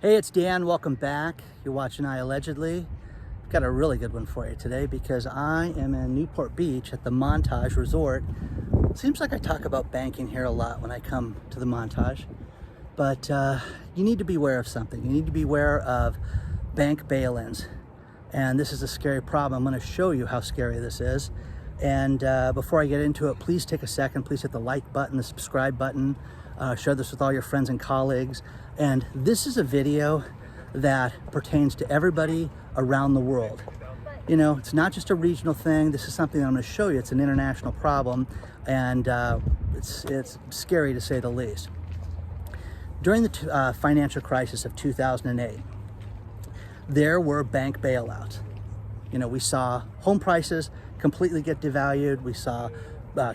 Hey, it's Dan. Welcome back. You're watching iAllegedly. I've got a really good one for you today because I am in Newport Beach at the Montage Resort. Seems like I talk about banking here a lot when I come to the Montage, but you need to be aware of something. You need to be aware of bank bail-ins, and this is a scary problem. I'm going to show you how scary this is. And before I get into it, please take a second. Please hit the like button, the subscribe button. Share this with all your friends and colleagues. And this is a video that pertains to everybody around the world. You know, it's not just a regional thing. This is something that I'm going to show you. It's an international problem, and it's scary to say the least. During the financial crisis of 2008, there were bank bailouts. You know, we saw home prices completely get devalued. We saw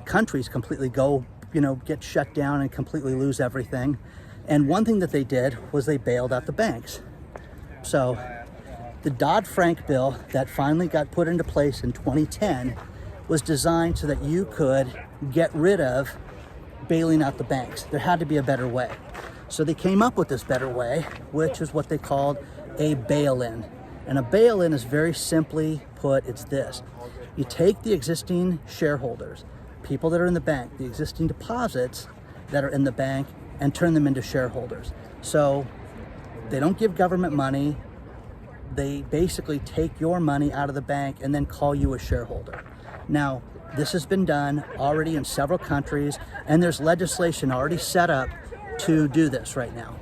countries completely get shut down and completely lose everything. And one thing that they did was they bailed out the banks. So the Dodd-Frank bill that finally got put into place in 2010 was designed so that you could get rid of bailing out the banks. There had to be a better way. So they came up with this better way, which is what they called a bail-in. And a bail-in is very simply put, it's this. You take the existing shareholders, people that are in the bank, the existing deposits that are in the bank, and turn them into shareholders. So they don't give government money. They basically take your money out of the bank and then call you a shareholder. Now, this has been done already in several countries, and there's legislation already set up to do this right now.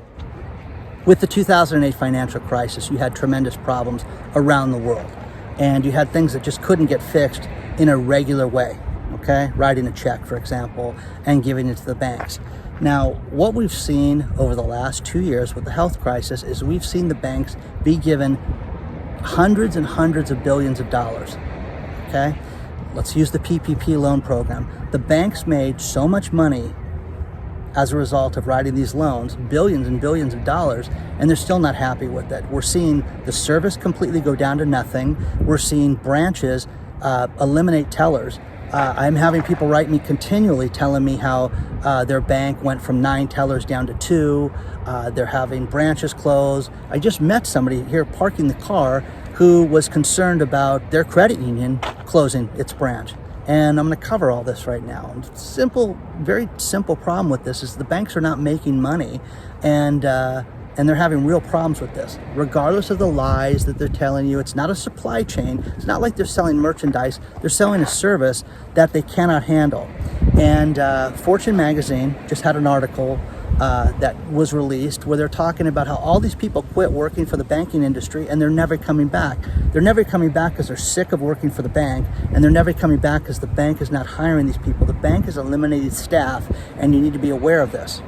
With the 2008 financial crisis, you had tremendous problems around the world, and you had things that just couldn't get fixed in a regular way. Okay, writing a check, for example, and giving it to the banks. Now, what we've seen over the last 2 years with the health crisis is we've seen the banks be given hundreds and hundreds of billions of dollars. Okay, let's use the PPP loan program. The banks made so much money as a result of writing these loans, billions and billions of dollars, and they're still not happy with it. We're seeing the service completely go down to nothing. We're seeing branches eliminate tellers. I'm having people write me continually telling me how their bank went from 9 tellers down to 2. They're having branches close. I just met somebody here parking the car who was concerned about their credit union closing its branch. And I'm going to cover all this right now. Very simple problem with this is the banks are not making money, and they're having real problems with this. Regardless of the lies that they're telling you, it's not a supply chain. It's not like they're selling merchandise. They're selling a service that they cannot handle. And Fortune magazine just had an article that was released where they're talking about how all these people quit working for the banking industry and they're never coming back. They're never coming back because they're sick of working for the bank, and they're never coming back because the bank is not hiring these people. The bank has eliminated staff, and you need to be aware of this.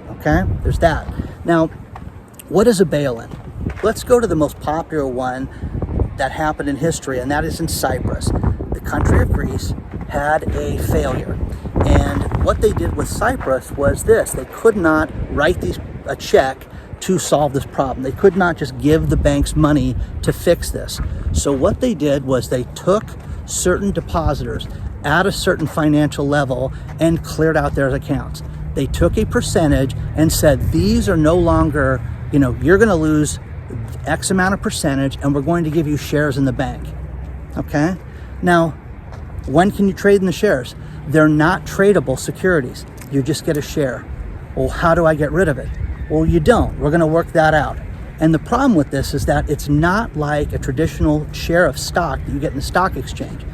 Okay, there's that. Now, what is a bail-in? Let's go to the most popular one that happened in history, and that is in Cyprus. The country of Greece had a failure. And what they did with Cyprus was this. They could not write a check to solve this problem. They could not just give the banks money to fix this. So what they did was they took certain depositors at a certain financial level and cleared out their accounts. They took a percentage and said, these are no longer, you're going to lose X amount of percentage, and we're going to give you shares in the bank. Okay? Now, when can you trade in the shares? They're not tradable securities. You just get a share. Well, how do I get rid of it? Well, you don't. We're going to work that out. And the problem with this is that it's not like a traditional share of stock that you get in the stock exchange.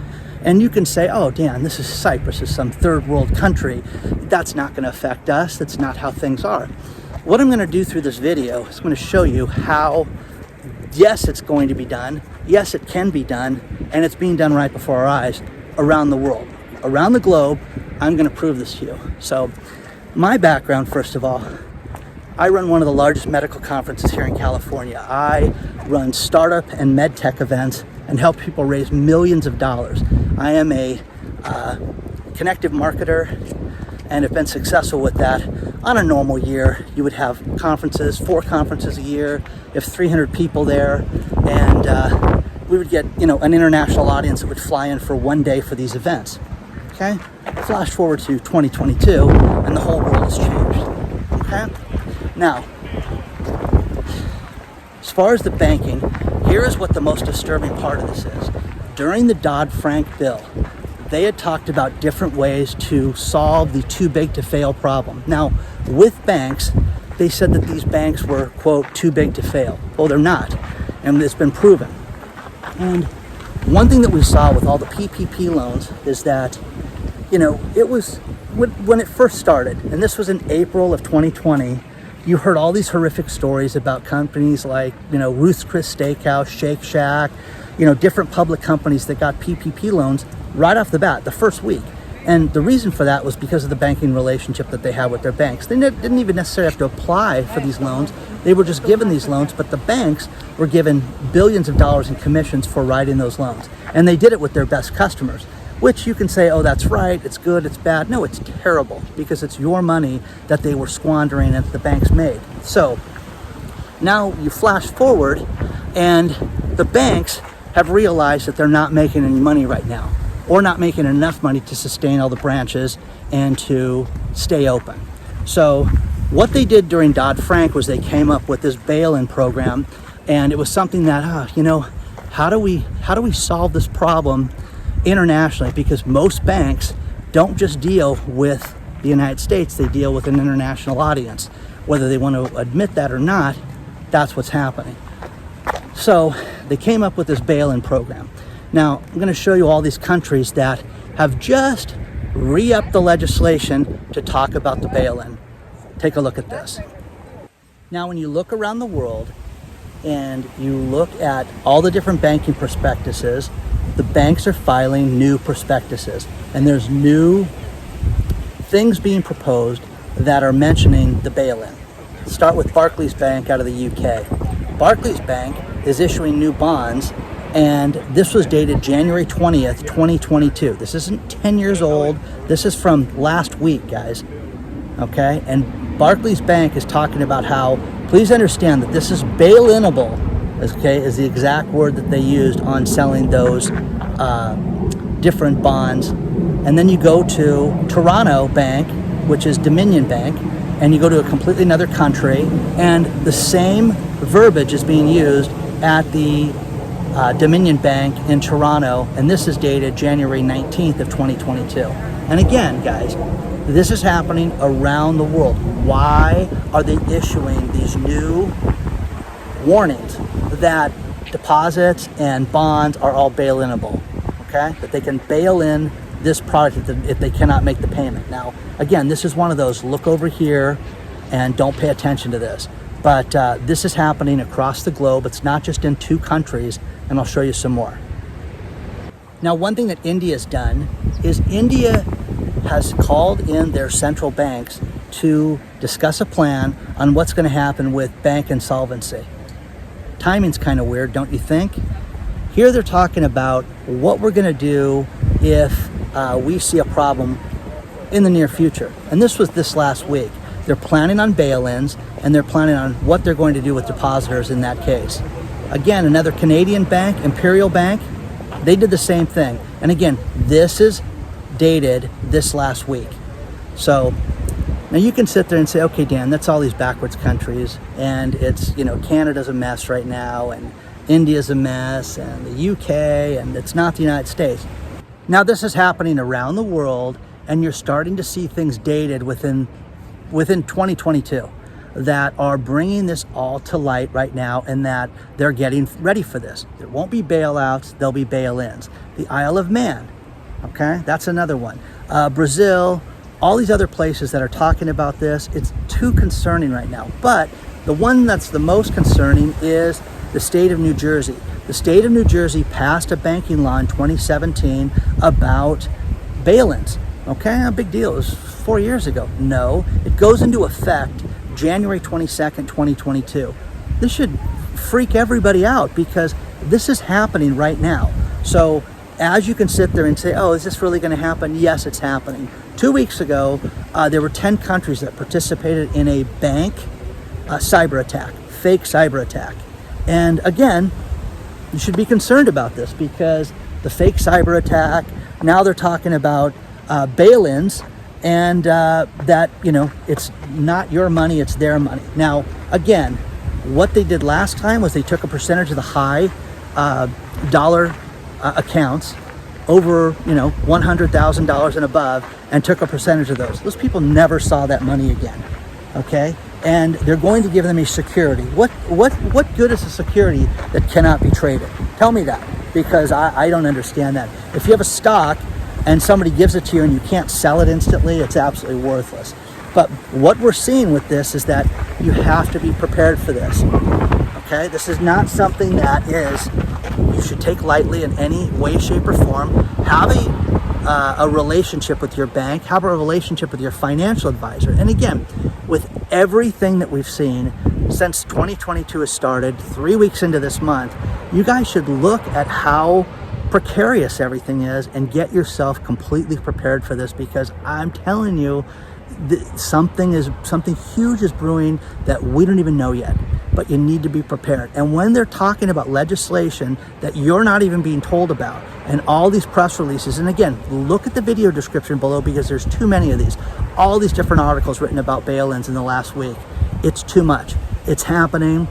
And you can say, oh, Dan, this is Cyprus, is some third world country. That's not going to affect us. That's not how things are. What I'm going to do through this video is going to show you how, yes, it's going to be done. Yes, it can be done. And it's being done right before our eyes around the world. Around the globe, I'm going to prove this to you. So my background, first of all, I run one of the largest medical conferences here in California. I run startup and med tech events and help people raise millions of dollars. I am a connective marketer and have been successful with that. On a normal year, you would have conferences, 4 conferences a year, you have 300 people there, and we would get, an international audience that would fly in for one day for these events. Okay? Flash forward to 2022, and the whole world has changed. Okay? Now, far as the banking, here is what the most disturbing part of this is. During the Dodd-Frank bill, they had talked about different ways to solve the too big to fail problem. Now, with banks, they said that these banks were, quote, too big to fail. Well, they're not, and it's been proven. And one thing that we saw with all the PPP loans is that, it was when it first started, and this was in April of 2020, you heard all these horrific stories about companies like, Ruth's Chris Steakhouse, Shake Shack, different public companies that got PPP loans right off the bat, the first week. And the reason for that was because of the banking relationship that they had with their banks. They didn't even necessarily have to apply for these loans. They were just given these loans, but the banks were given billions of dollars in commissions for writing those loans. And they did it with their best customers, which you can say, oh, that's right, it's good, it's bad. No, it's terrible, because it's your money that they were squandering and the banks made. So now you flash forward, and the banks have realized that they're not making any money right now, or not making enough money to sustain all the branches and to stay open. So what they did during Dodd-Frank was they came up with this BailIn program, and it was something that, how do we solve this problem internationally? Because most banks don't just deal with the United States, they deal with an international audience. Whether they want to admit that or not, that's what's happening. So they came up with this BailIn program. Now, I'm going to show you all these countries that have just re-upped the legislation to talk about the BailIn. Take a look at this. Now, when you look around the world and you look at all the different banking prospectuses, the banks are filing new prospectuses, and there's new things being proposed that are mentioning the BailIn. Start with Barclays Bank out of the UK. Barclays Bank is issuing new bonds, and this was dated January 20th, 2022. This isn't 10 years old. This is from last week, guys. Okay? And Barclays Bank is talking about how, please understand that this is bail-inable, okay, is the exact word that they used on selling those different bonds. And then you go to Toronto Bank, which is Dominion Bank, and you go to a completely another country, and the same verbiage is being used at the Dominion Bank in Toronto, and this is dated January 19th of 2022. And again, guys, this is happening around the world. Why are they issuing these new warnings that deposits and bonds are all bail-inable, okay? That they can bail in this product if they cannot make the payment. Now, again, this is one of those, look over here and don't pay attention to this. But this is happening across the globe. It's not just in two countries, and I'll show you some more. Now, one thing that India's done is India has called in their central banks to discuss a plan on what's going to happen with bank insolvency. Timing's kind of weird, don't you think? Here they're talking about what we're going to do if we see a problem in the near future. And this was this last week. They're planning on bail-ins, and they're planning on what they're going to do with depositors in that case. Again, another Canadian bank, Imperial Bank, they did the same thing. And again, this is dated this last week. So now you can sit there and say, okay, Dan, that's all these backwards countries, and it's, Canada's a mess right now, and India's a mess, and the UK, and it's not the United States. Now this is happening around the world, and you're starting to see things dated within 2022 that are bringing this all to light right now, and that they're getting ready for this. There won't be bailouts, there'll be bail-ins. The Isle of Man, okay, that's another one. Brazil, all these other places that are talking about this, it's too concerning right now. But the one that's the most concerning is the state of New Jersey. The state of New Jersey passed a banking law in 2017 about bail-ins. Okay, a big deal. It was 4 years ago. No, it goes into effect January 22nd, 2022. This should freak everybody out, because this is happening right now. So as you can sit there and say, oh, is this really going to happen? Yes, it's happening. 2 weeks ago, there were 10 countries that participated in a bank cyber attack, fake cyber attack. And again, you should be concerned about this, because the fake cyber attack, now they're talking about bail-ins, and that, it's not your money, it's their money. Now, again, What they did last time was they took a percentage of the high dollar accounts over, $100,000 and above, and took a percentage of those. Those people never saw that money again, okay? And they're going to give them a security. What good is a security that cannot be traded? Tell me that, because I don't understand that. If you have a stock and somebody gives it to you and you can't sell it instantly, it's absolutely worthless. But what we're seeing with this is that you have to be prepared for this, okay? This is not something that you should take lightly in any way, shape, or form. Have a relationship with your bank, have a relationship with your financial advisor. And again, with everything that we've seen since 2022 has started, 3 weeks into this month, you guys should look at how precarious everything is and get yourself completely prepared for this, because I'm telling you, something huge is brewing that we don't even know yet, but you need to be prepared. And when they're talking about legislation that you're not even being told about, and all these press releases, and again, look at the video description below, because there's too many of these, all these different articles written about bail-ins in the last week. It's too much. It's happening.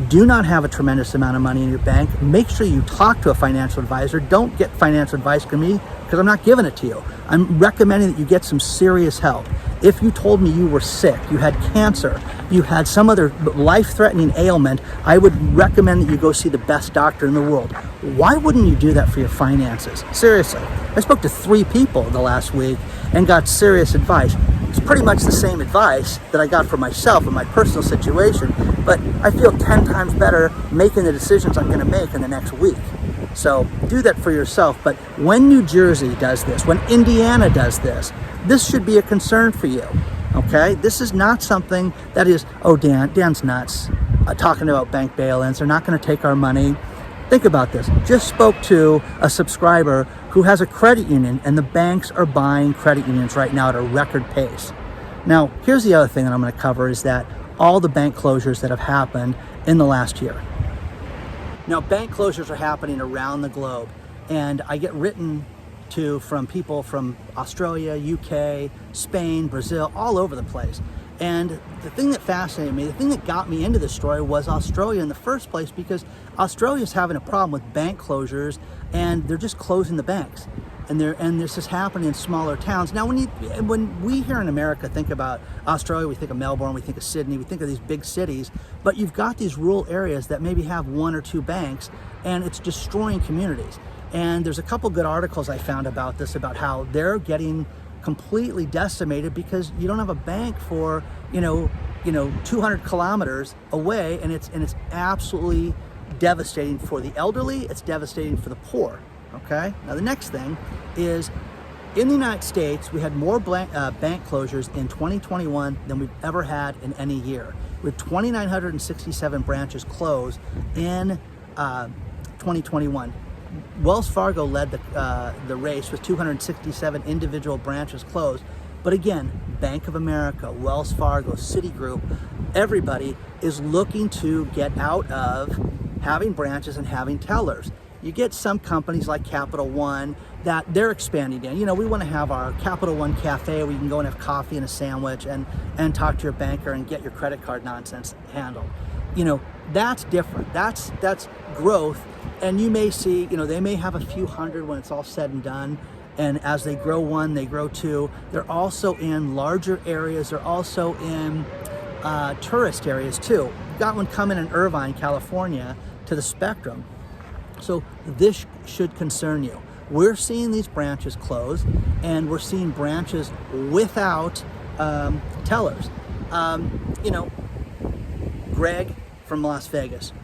Do not have a tremendous amount of money in your bank. Make sure you talk to a financial advisor. Don't get financial advice from me, because I'm not giving it to you. I'm recommending that you get some serious help. If you told me you were sick, you had cancer, you had some other life-threatening ailment, I would recommend that you go see the best doctor in the world. Why wouldn't you do that for your finances? Seriously. I spoke to 3 people the last week and got serious advice. It's pretty much the same advice that I got for myself in my personal situation, but I feel 10 times better making the decisions I'm going to make in the next week. So do that for yourself. But when New Jersey does this, when Indiana does this, this should be a concern for you, okay? This is not something that is, oh, Dan's nuts, talking about bank bail-ins. They're not going to take our money. Think about this. Just spoke to a subscriber who has a credit union, and the banks are buying credit unions right now at a record pace. Now, here's the other thing that I'm going to cover, is that all the bank closures that have happened in the last year. Now, bank closures are happening around the globe, and I get written to from people from Australia, UK, Spain, Brazil, all over the place. And the thing that fascinated me, the thing that got me into this story was Australia in the first place, because Australia is having a problem with bank closures, and they're just closing the banks. And this is happening in smaller towns. Now, when we here in America think about Australia, we think of Melbourne, we think of Sydney, we think of these big cities, but you've got these rural areas that maybe have 1 or 2 banks, and it's destroying communities. And there's a couple good articles I found about this, about how they're getting completely decimated because you don't have a bank for 200 kilometers away, and it's absolutely devastating for the elderly. It's devastating for the poor. Okay. Now the next thing is, in the United States, we had more bank closures in 2021 than we've ever had in any year. We had 2,967 branches closed in 2021. Wells Fargo led the race with 267 individual branches closed. But again, Bank of America, Wells Fargo, Citigroup, everybody is looking to get out of having branches and having tellers. You get some companies like Capital One that they're expanding in. We want to have our Capital One cafe where you can go and have coffee and a sandwich and talk to your banker and get your credit card nonsense handled. That's different. That's growth. And you may see, they may have a few hundred when it's all said and done. And as they grow 1, they grow 2. They're also in larger areas. They're also in tourist areas too. We've got one coming in Irvine, California, to the Spectrum. So this should concern you. We're seeing these branches close, and we're seeing branches without tellers. Greg from Las Vegas,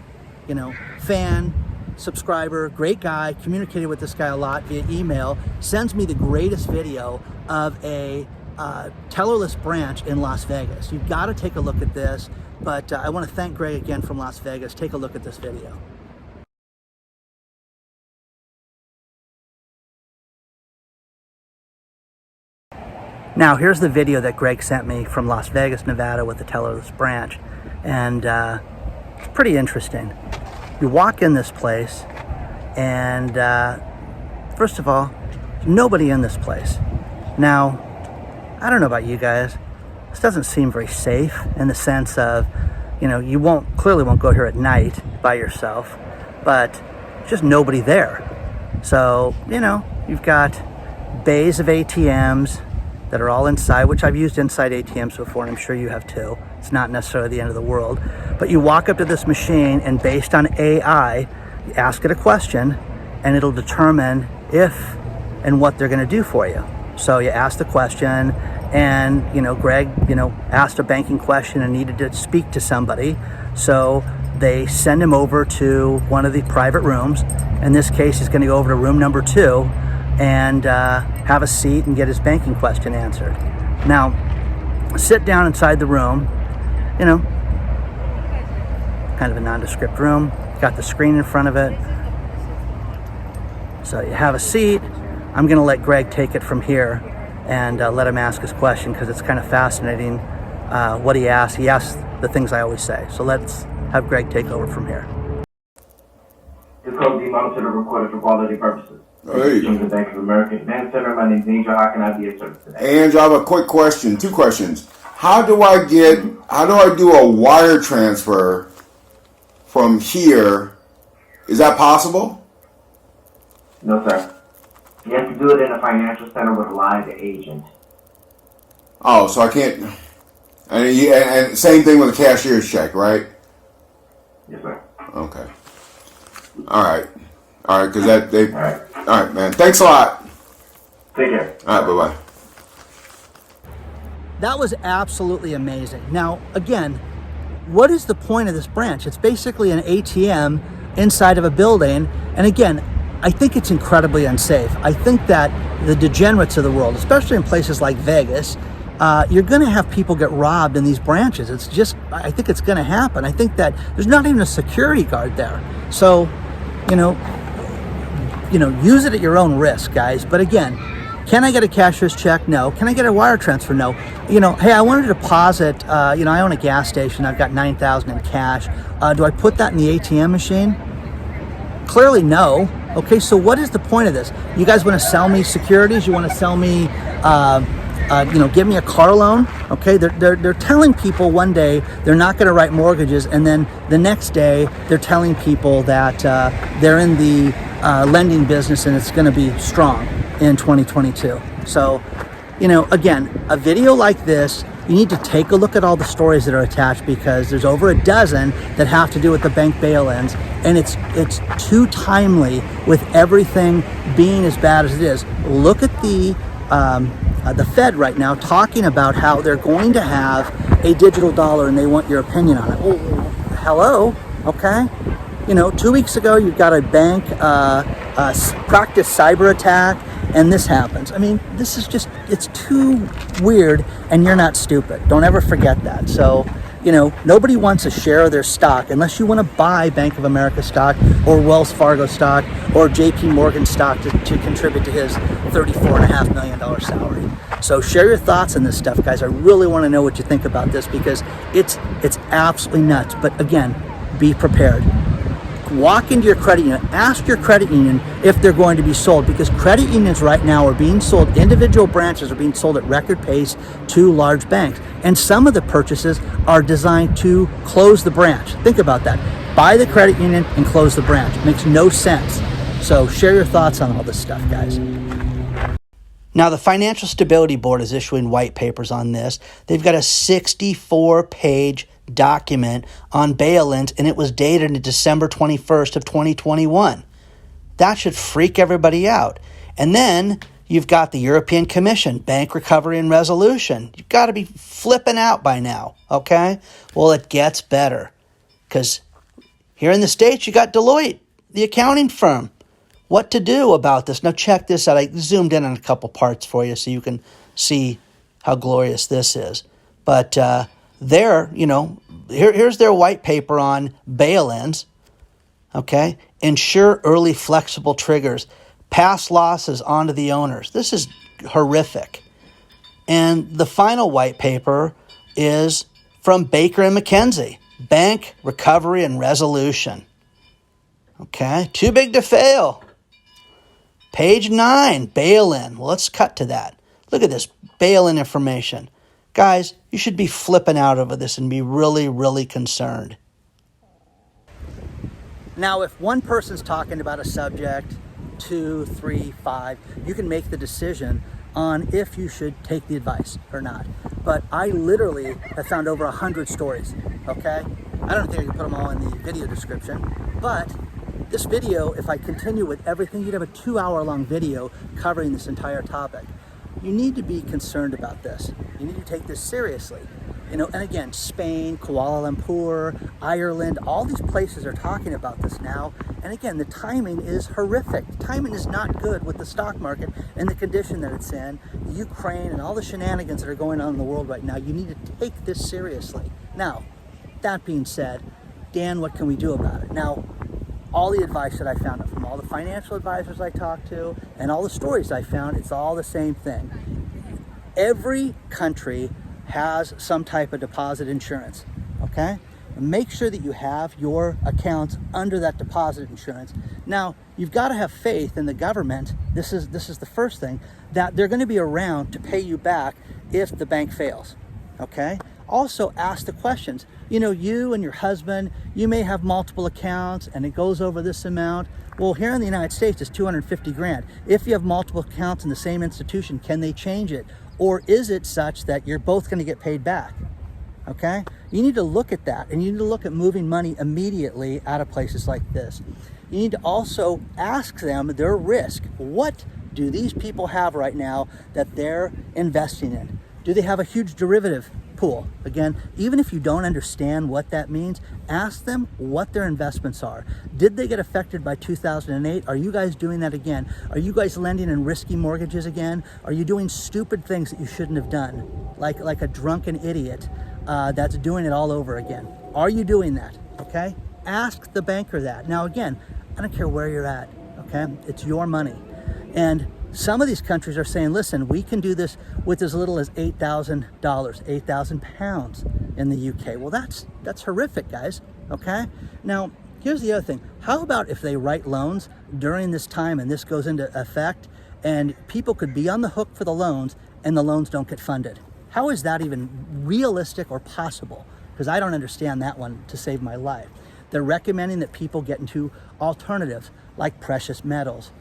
fan, subscriber, great guy, communicated with this guy a lot via email, sends me the greatest video of a tellerless branch in Las Vegas. You've got to take a look at this, but I want to thank Greg again from Las Vegas. Take a look at this video. Now, here's the video that Greg sent me from Las Vegas, Nevada with the tellerless branch, and it's pretty interesting. You walk in this place, and first of all, nobody in this place. Now, I don't know about you guys, this doesn't seem very safe in the sense of, You clearly won't go here at night by yourself, but just nobody there. So, you've got bays of ATMs that are all inside, which I've used inside ATMs before, and I'm sure you have too. It's not necessarily the end of the world. But you walk up to this machine, and based on AI, you ask it a question, and it'll determine if and what they're going to do for you. So you ask the question, and Greg asked a banking question and needed to speak to somebody, so they send him over to one of the private rooms. In this case, he's going to go over to room number 2 and have a seat and get his banking question answered. Now, sit down inside the room, kind of a nondescript room, got the screen in front of it. So you have a seat. I'm going to let Greg take it from here and let him ask his question, because it's kind of fascinating what he asks. He asks the things I always say. So let's have Greg take over from here. This call is monitored and recorded for quality purposes. Hey. From the Bank of America Advanced Center. My name is Angel. How can I be of service today? Angel, I have a quick question. 2 questions. How do I do a wire transfer from here? Is that possible? No, sir. You have to do it in a financial center with a live agent. Oh, so I can't. And same thing with a cashier's check, right? Yes, sir. Okay. All right, because All right. All right, man. Thanks a lot. Take care. All right, bye-bye. That was absolutely amazing. Now, again, what is the point of this branch? It's basically an ATM inside of a building. And again, I think it's incredibly unsafe. I think that the degenerates of the world, especially in places like Vegas, you're going to have people get robbed in these branches. I think it's going to happen. I think that there's not even a security guard there. So, use it at your own risk, guys. But again, can I get a cashier's check? No. Can I get a wire transfer? No. Hey, I wanted to deposit, I own a gas station. I've got $9,000 in cash. Do I put that in the ATM machine? Clearly no. Okay, so what is the point of this? You guys want to sell me securities? You want to sell me, give me a car loan? Okay, they're telling people one day they're not going to write mortgages, and then the next day they're telling people that they're in the lending business and it's going to be strong in 2022. So, again, a video like this, you need to take a look at all the stories that are attached, because there's over a dozen that have to do with the bank bail-ins, and it's too timely with everything being as bad as it is. Look at the Fed right now talking about how they're going to have a digital dollar and they want your opinion on it. Oh, hello, okay? 2 weeks ago, you've got a bank practice cyber attack, and this happens. I mean, this is just, it's too weird, and you're not stupid. Don't ever forget that. So, nobody wants a share of their stock unless you want to buy Bank of America stock or Wells Fargo stock or JP Morgan stock to contribute to his $34.5 million salary. So share your thoughts on this stuff, guys. I really want to know what you think about this, because it's absolutely nuts. But again, be prepared. Walk into your credit union, ask your credit union if they're going to be sold, because credit unions right now are being sold, individual branches are being sold at record pace to large banks. And some of the purchases are designed to close the branch. Think about that. Buy the credit union and close the branch. It makes no sense. So share your thoughts on all this stuff, guys. Now, the Financial Stability Board is issuing white papers on this. They've got a 64-page document on BailIns, and it was dated on December 21st of 2021. That should freak everybody out. And then you've got the European Commission, Bank Recovery and Resolution. You've got to be flipping out by now, okay? Well, it gets better, because here in the States, you got Deloitte, the accounting firm. What to do about this? Now, check this out. I zoomed in on a couple parts for you so you can see how glorious this is. But here's their white paper on bail-ins, okay? Ensure early flexible triggers. Pass losses onto the owners. This is horrific. And the final white paper is from Baker and McKenzie, Bank Recovery and Resolution. Okay, too big to fail. Page 9, bail-in. Well, let's cut to that. Look at this bail-in information. Guys, you should be flipping out over this and be really, really concerned. Now, if one person's talking about a subject, 2, 3, 5, you can make the decision on if you should take the advice or not. But I literally have found over 100 stories, okay? I don't think I can put them all in the video description, but this video, if I continue with everything, you'd have a 2-hour-long video covering this entire topic. You need to be concerned about this. You need to take this seriously. You know, and again, Spain, Kuala Lumpur, Ireland, all these places are talking about this now. And again, the timing is horrific. The timing is not good with the stock market and the condition that it's in, Ukraine and all the shenanigans that are going on in the world right now. You need to take this seriously. Now, that being said, Dan, what can we do about it? Now, all the advice that I found from all the financial advisors I talked to and all the stories I found, it's all the same thing. Every country has some type of deposit insurance, okay? Make sure that you have your accounts under that deposit insurance. Now, you've got to have faith in the government. This is the first thing, that they're going to be around to pay you back if the bank fails, okay? Also ask the questions. You know, you and your husband, you may have multiple accounts and it goes over this amount. Well, here in the United States, it's 250 grand. If you have multiple accounts in the same institution, can they change it? Or is it such that you're both going to get paid back? Okay? You need to look at that, and you need to look at moving money immediately out of places like this. You need to also ask them their risk. What do these people have right now that they're investing in? Do they have a huge derivative pool? Again, even if you don't understand what that means, ask them what their investments are. Did they get affected by 2008? Are you guys doing that again? Are you guys lending in risky mortgages again? Are you doing stupid things that you shouldn't have done? Like a drunken idiot that's doing it all over again. Are you doing that? Okay? Ask the banker that. Now again, I don't care where you're at, okay? It's your money. And some of these countries are saying, listen, we can do this with as little as $8,000, 8,000 pounds in the UK. Well, that's horrific, guys, okay? Now, here's the other thing. How about if they write loans during this time and this goes into effect and people could be on the hook for the loans and the loans don't get funded? How is that even realistic or possible? Because I don't understand that one to save my life. They're recommending that people get into alternatives like precious metals.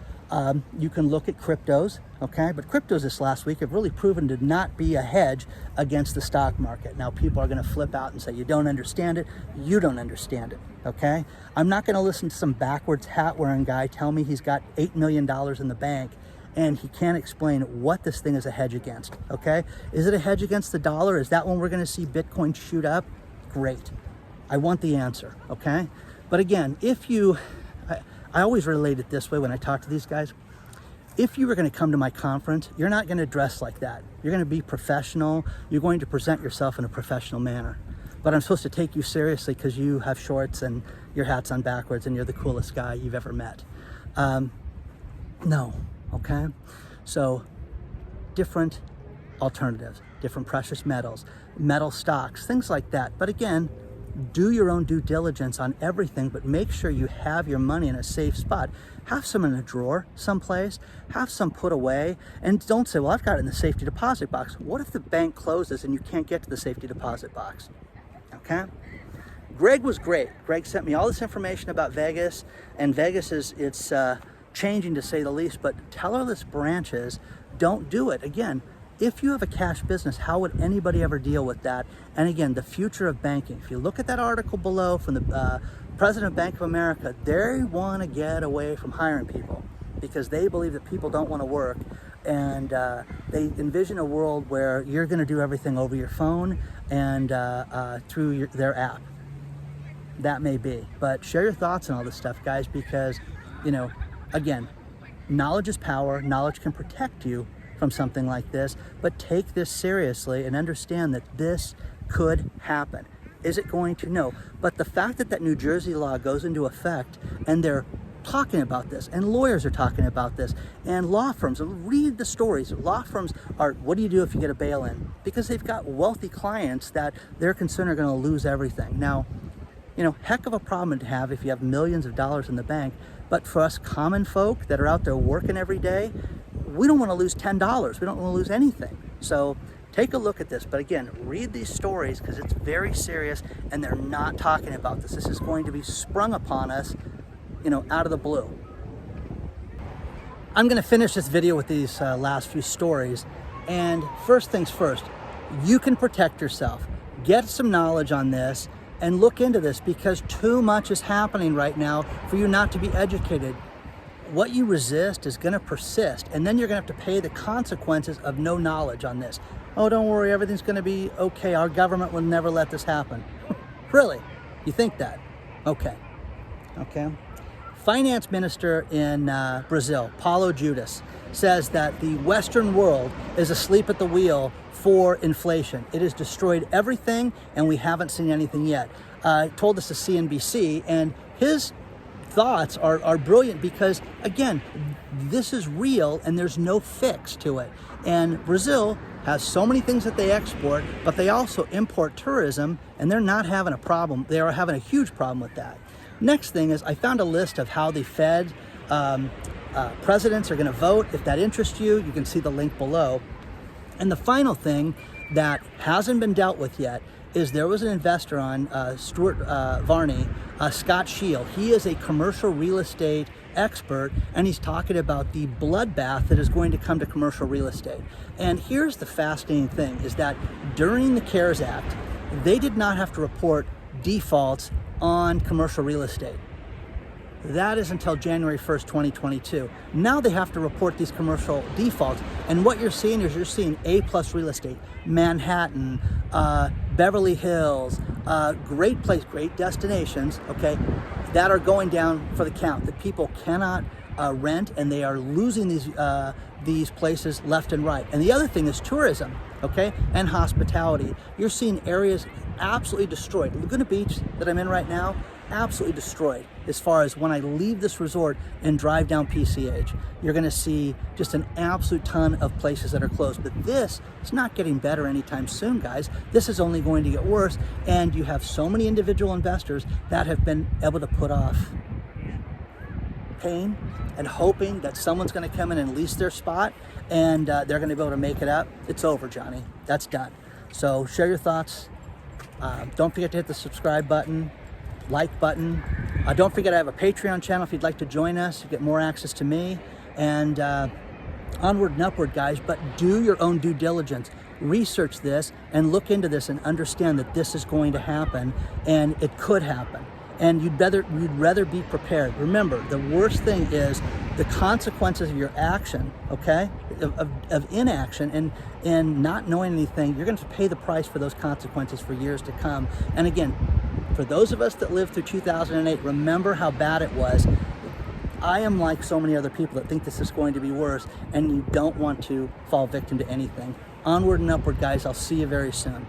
You can look at cryptos, okay? But cryptos this last week have really proven to not be a hedge against the stock market. Now people are going to flip out and say, you don't understand it. You don't understand it, okay? I'm not going to listen to some backwards hat wearing guy tell me he's got $8 million in the bank and he can't explain what this thing is a hedge against, okay? Is it a hedge against the dollar? Is that when we're going to see Bitcoin shoot up? Great. I want the answer, okay? But again, if you... I always relate it this way when I talk to these guys. If you were going to come to my conference, you're not going to dress like that. You're going to be professional. You're going to present yourself in a professional manner. But I'm supposed to take you seriously because you have shorts and your hat's on backwards and you're the coolest guy you've ever met. No, okay? So different alternatives, different precious metals, metal stocks, things like that. But again, do your own due diligence on everything, but make sure you have your money in a safe spot. Have some in a drawer someplace, have some put away, and don't say, well, I've got it in the safety deposit box. What if the bank closes and you can't get to the safety deposit box? Okay? Greg was great. Greg sent me all this information about Vegas, and Vegas it's changing to say the least, but tellerless branches, don't do it. Again, if you have a cash business, how would anybody ever deal with that? And again, the future of banking. If you look at that article below from the President of Bank of America, they want to get away from hiring people because they believe that people don't want to work. And they envision a world where you're going to do everything over your phone and through their app. That may be. But share your thoughts on all this stuff, guys, because, you know, again, knowledge is power. Knowledge can protect you from something like this, but take this seriously and understand that this could happen. Is it going to? No. But the fact that that New Jersey law goes into effect and they're talking about this and lawyers are talking about this and law firms, read the stories. Law firms are, what do you do if you get a bail-in? Because they've got wealthy clients that they're concerned are going to lose everything. Now, you know, heck of a problem to have if you have millions of dollars in the bank, but for us common folk that are out there working every day, we don't want to lose $10. We don't want to lose anything. So Take a look at this. But again, read these stories because it's very serious and they're not talking about this. This is going to be sprung upon us, out of the blue. I'm going to finish this video with these last few stories. And first things first, you can protect yourself. Get some knowledge on this and look into this because too much is happening right now for you not to be educated. What you resist is going to persist, and then you're going to have to pay the consequences of no knowledge on this. Oh, don't worry, everything's going to be okay. Our government will never let this happen. Really? You think that? Okay. Finance minister in Brazil, Paulo Judas, says that the Western world is asleep at the wheel for inflation. It has destroyed everything, and we haven't seen anything yet. Told this to CNBC, and his thoughts are brilliant because, again, this is real, and there's no fix to it. And Brazil has so many things that they export, but they also import tourism, and they're not having a problem. They are having a huge problem with that. Next thing is I found a list of how the Fed presidents are going to vote. If that interests you, you can see the link below. And the final thing that hasn't been dealt with yet is there was an investor on Stuart Varney, Scott Shield. He is a commercial real estate expert, and he's talking about the bloodbath that is going to come to commercial real estate. And here's the fascinating thing is that during the CARES Act, they did not have to report defaults on commercial real estate. That is until January 1st, 2022. Now they have to report these commercial defaults. And what you're seeing is you're seeing A-plus real estate, Manhattan, Beverly Hills, great place, great destinations, okay, that are going down for the count, that people cannot rent, and they are losing these places left and right. And the other thing is tourism, okay, and hospitality. You're seeing areas absolutely destroyed. Laguna Beach that I'm in right now, absolutely destroyed. As far as when I leave this resort and drive down PCH, you're going to see just an absolute ton of places that are closed. But this is not getting better anytime soon, guys. This is only going to get worse. And you have so many individual investors that have been able to put off pain and hoping that someone's going to come in and lease their spot and they're going to be able to make it up. It's over, Johnny. That's done. So share your thoughts. Don't forget to hit the subscribe button, like button. Don't forget I have a Patreon channel if you'd like to join us. You get more access to me. And onward and upward, guys. But do your own due diligence. Research this and look into this and understand that this is going to happen and it could happen. And you'd rather be prepared. Remember, the worst thing is the consequences of your action, okay, of inaction and not knowing anything. You're going to pay the price for those consequences for years to come. And again, for those of us that lived through 2008, remember how bad it was. I am like so many other people that think this is going to be worse, and you don't want to fall victim to anything. Onward and upward, guys. I'll see you very soon.